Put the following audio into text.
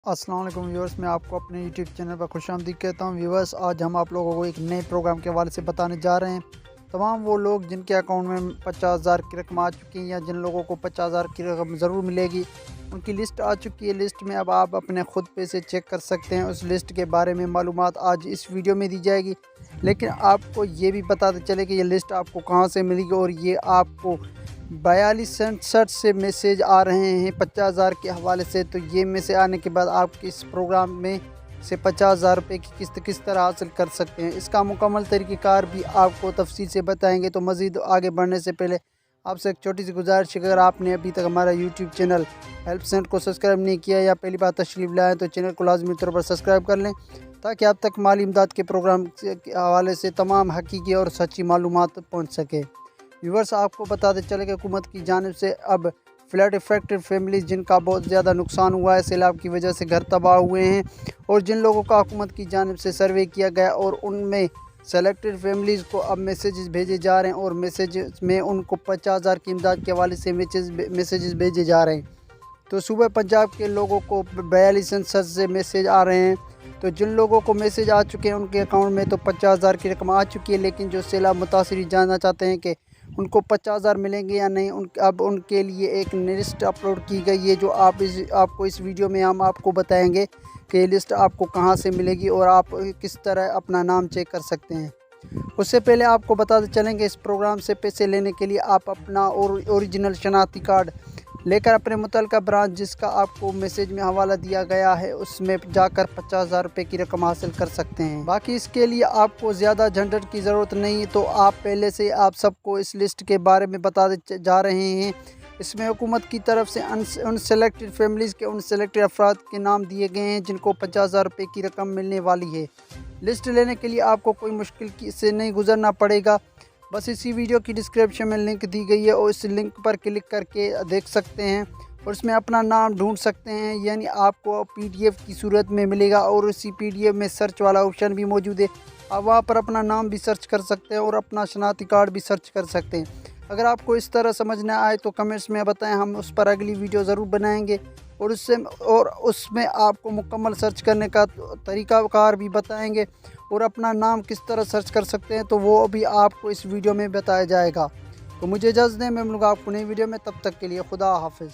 अस्सलाम वालेकुम व्यूअर्स, मैं आपको अपने यूट्यूब चैनल पर खुशामदीद कहता हूं। व्यूअर्स, आज हम आप लोगों को एक नए प्रोग्राम के हवाले से बताने जा रहे हैं। तमाम वो लोग जिनके अकाउंट में 50,000 की रकम आ चुकी है या जिन लोगों को 50,000 की रकम ज़रूर मिलेगी, उनकी लिस्ट आ चुकी है। लिस्ट में अब आप अपने ख़ुद पे से चेक कर सकते हैं। उस लिस्ट के बारे में मालूमात आज इस वीडियो में दी जाएगी, लेकिन आपको ये भी बताते चले कि ये लिस्ट आपको कहाँ से मिलेगी। और ये आपको 4267 से मैसेज आ रहे हैं 50,000 के हवाले से। तो ये मैसेज आने के बाद आप इस प्रोग्राम में से 50,000 रुपये की किस्त किस तरह हासिल कर सकते हैं, इसका मुकम्मल तरीक़ेकार भी आपको तफसील से बताएंगे। तो मज़ीद आगे बढ़ने से पहले आपसे एक छोटी सी गुजारिश, अगर आपने अभी तक हमारा यूट्यूब चैनल हेल्प सेंटर को सब्सक्राइब नहीं किया या पहली बार तशरीफ़ लाएँ तो चैनल को लाजमी तौर पर सब्सक्राइब कर लें, ताकि आप तक माली इमदाद के प्रोग्राम के हवाले से तमाम हकीकी और सच्ची मालूमात पहुँच सके। व्यूअर्स, आपको बताते चले कि हुकूमत की जानिब से अब फ्लड इफेक्टेड फैमिलीज़ जिनका बहुत ज़्यादा नुकसान हुआ है, सैलाब की वजह से घर तबाह हुए हैं, और जिन लोगों का हुकूमत की जानिब से सर्वे किया गया और उनमें सेलेक्टेड फैमिलीज़ को अब मैसेजेस भेजे जा रहे हैं, और मैसेज में उनको 50,000 की इमदाद के हवाले से मैसेजेस भेजे जा रहे हैं। तो सूबे पंजाब के लोगों को 4267 से मैसेज आ रहे हैं। तो जिन लोगों को मैसेज आ चुके हैं उनके अकाउंट में तो 50,000 की रकम आ चुकी है, लेकिन जो सैलाब मुतासिर जानना चाहते हैं कि उनको 50,000 मिलेंगे या नहीं, अब उनके लिए एक लिस्ट अपलोड की गई है, जो आपको इस वीडियो में हम आपको बताएंगे कि ये लिस्ट आपको कहां से मिलेगी और आप किस तरह अपना नाम चेक कर सकते हैं। उससे पहले आपको बताते चलेंगे, इस प्रोग्राम से पैसे लेने के लिए आप अपना ओरिजिनल शनाख्ती कार्ड लेकर अपने मुतल्लिका ब्रांच, जिसका आपको मैसेज में हवाला दिया गया है, उसमें जाकर 50,000 रुपये की रकम हासिल कर सकते हैं। बाकी इसके लिए आपको ज़्यादा झंझट की ज़रूरत नहीं। तो आप पहले से आप सबको इस लिस्ट के बारे में बताते जा रहे हैं। इसमें हुकूमत की तरफ से उन सेलेक्टेड फैमिलीज़ के उन सेलेक्टेड अफराद के नाम दिए गए हैं जिनको 50,000 रुपये की रकम मिलने वाली है। लिस्ट लेने के लिए आपको कोई मुश्किल से नहीं गुजरना पड़ेगा। बस इसी वीडियो की डिस्क्रिप्शन में लिंक दी गई है, और इस लिंक पर क्लिक करके देख सकते हैं और उसमें अपना नाम ढूंढ सकते हैं। यानी आपको PDF की सूरत में मिलेगा, और उसी PDF में सर्च वाला ऑप्शन भी मौजूद है। आप वहाँ पर अपना नाम भी सर्च कर सकते हैं और अपना शनाख्ती कार्ड भी सर्च कर सकते हैं। अगर आपको इस तरह समझ न आए तो कमेंट्स में बताएं, हम उस पर अगली वीडियो ज़रूर बनाएंगे, और उसमें आपको मुकम्मल सर्च करने का तरीक़ाकार भी बताएंगे, और अपना नाम किस तरह सर्च कर सकते हैं तो वो भी आपको इस वीडियो में बताया जाएगा। तो मुझे इजाज़त दें, मैं मिलूँगा आपको नई वीडियो में। तब तक के लिए खुदा हाफिज़।